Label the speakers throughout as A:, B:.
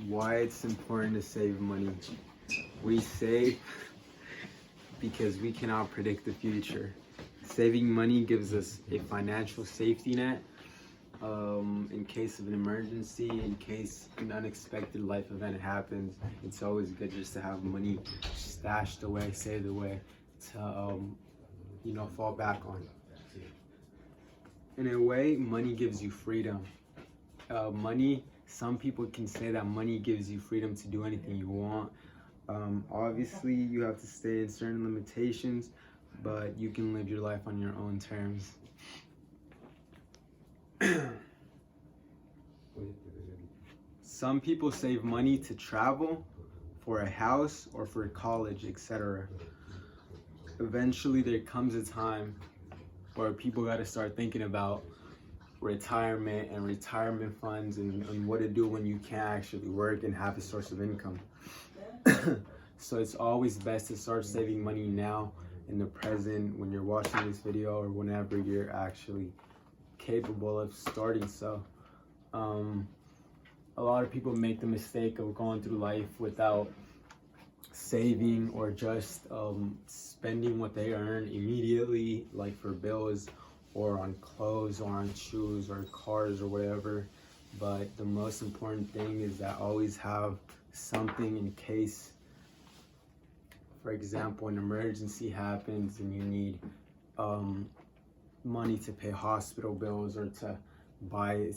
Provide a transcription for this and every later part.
A: Why it's important to save money. We save because we cannot predict the future. Saving money gives us a financial safety net in case of an emergency, in case an unexpected life event happens. It's always good just to have money stashed away, saved away to, fall back on. In a way, money gives you freedom. Some people can say that money gives you freedom to do anything you want. Obviously, you have to stay in certain limitations, but you can live your life on your own terms. Some people save money to travel, for a house, or for college, etc. Eventually, there comes a time where people got to start thinking about retirement and retirement funds and what to do when you can't actually work and have a source of income. So it's always best to start saving money now in the present when you're watching this video or whenever you're actually capable of starting so. A lot of people make the mistake of going through life without saving or just spending what they earn immediately, like for bills or on clothes or on shoes or cars or whatever. But the most important thing is that always have something in case, for example, an emergency happens and you need money to pay hospital bills or to buy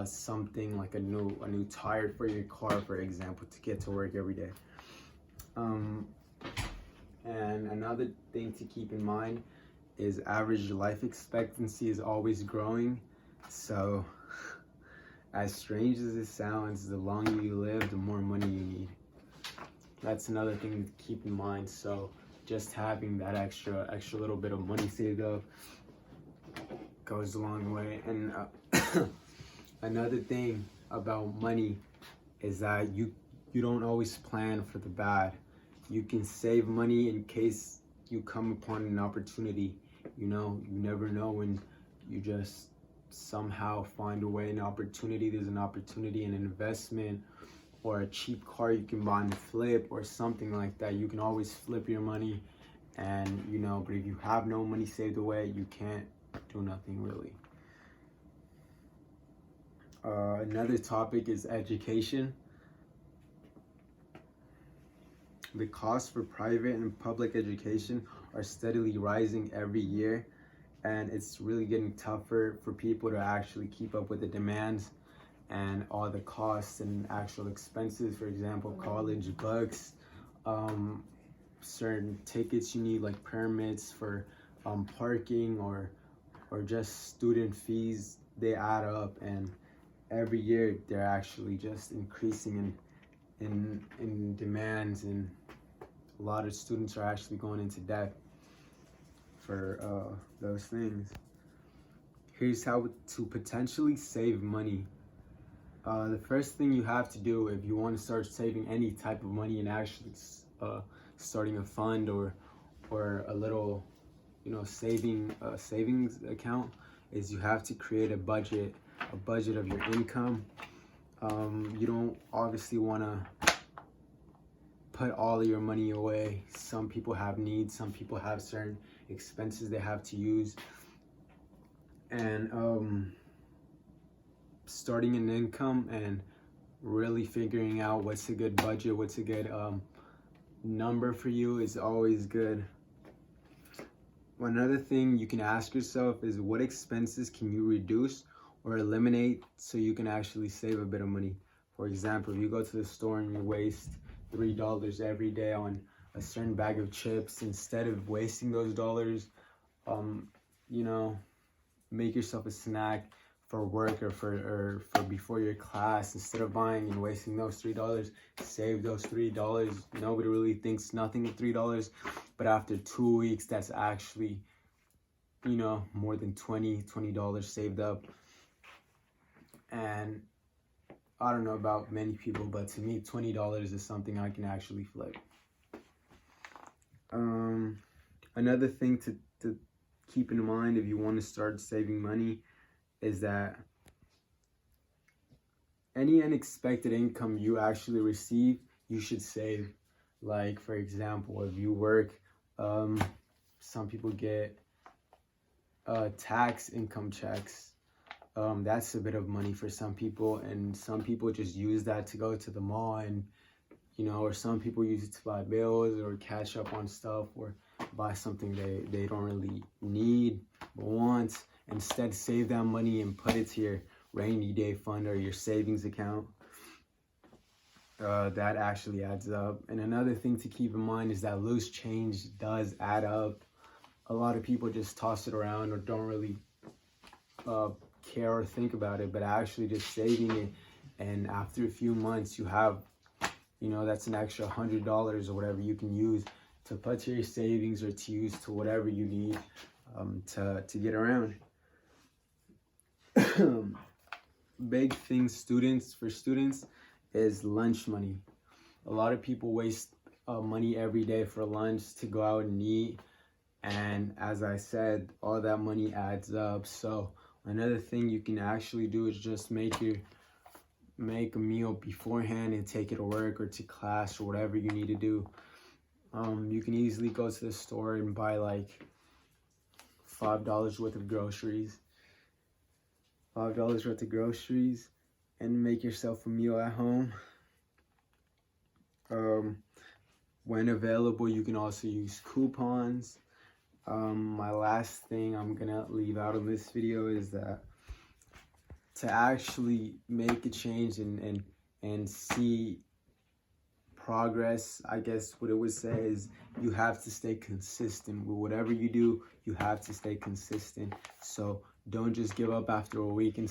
A: something like a new tire for your car, for example, to get to work every day. And another thing to keep in mind is average life expectancy is always growing. So as strange as it sounds, the longer you live, the more money you need. That's another thing to keep in mind. So just having that extra little bit of money saved up goes a long way. And another thing about money is that you don't always plan for the bad. You can save money in case you come upon an opportunity. You never know when you just somehow find a way, an opportunity. There's an opportunity, an investment, or a cheap car you can buy and flip or something like that. You can always flip your money, and but if you have no money saved away, you can't do nothing really. Another topic is education. The costs for private and public education are steadily rising every year, and it's really getting tougher for people to actually keep up with the demands and all the costs and actual expenses. For example, college books, certain tickets you need, like permits for parking or just student fees. They add up, and every year they're actually just increasing in demands, and a lot of students are actually going into debt for those things. Here's how to potentially save money. The first thing you have to do if you want to start saving any type of money and actually starting a fund or a little savings account is you have to create a budget of your income. You don't obviously want to put all of your money away. Some people have needs, some people have certain expenses they have to use, and starting an income and really figuring out what's a good budget, what's a good number for you is always good. Another thing you can ask yourself is, what expenses can you reduce or eliminate so you can actually save a bit of money? For example, if you go to the store and you waste $3 every day on a certain bag of chips, instead of wasting those dollars, make yourself a snack for work or for before your class. Instead of buying and wasting those $3, save those $3. Nobody really thinks nothing of $3, but after 2 weeks, that's actually more than $20 saved up. And I don't know about many people, but to me, $20 is something I can actually flip. Another thing to keep in mind if you want to start saving money is that any unexpected income you actually receive, you should save. Like, for example, if you work, some people get tax income checks. That's a bit of money for some people, and some people just use that to go to the mall, and or some people use it to buy bills or catch up on stuff, or buy something they don't really need but want. Instead, save that money and put it to your rainy day fund or your savings account. That actually adds up. And another thing to keep in mind is that loose change does add up. A lot of people just toss it around or don't really care or think about it, but actually just saving it, and after a few months you have, that's an extra $100 or whatever you can use to put to your savings or to use to whatever you need to get around. Big thing for students is lunch money. A lot of people waste money every day for lunch to go out and eat, and as I said, all that money adds up. So another thing you can actually do is just make a meal beforehand and take it to work or to class or whatever you need to do. You can easily go to the store and buy like $5 worth of groceries. $5 worth of groceries and make yourself a meal at home. When available, you can also use coupons. My last thing I'm gonna leave out of this video is that to actually make a change and see progress, I guess what it would say is you have to stay consistent with whatever you do. You have to stay consistent. So don't just give up after a week and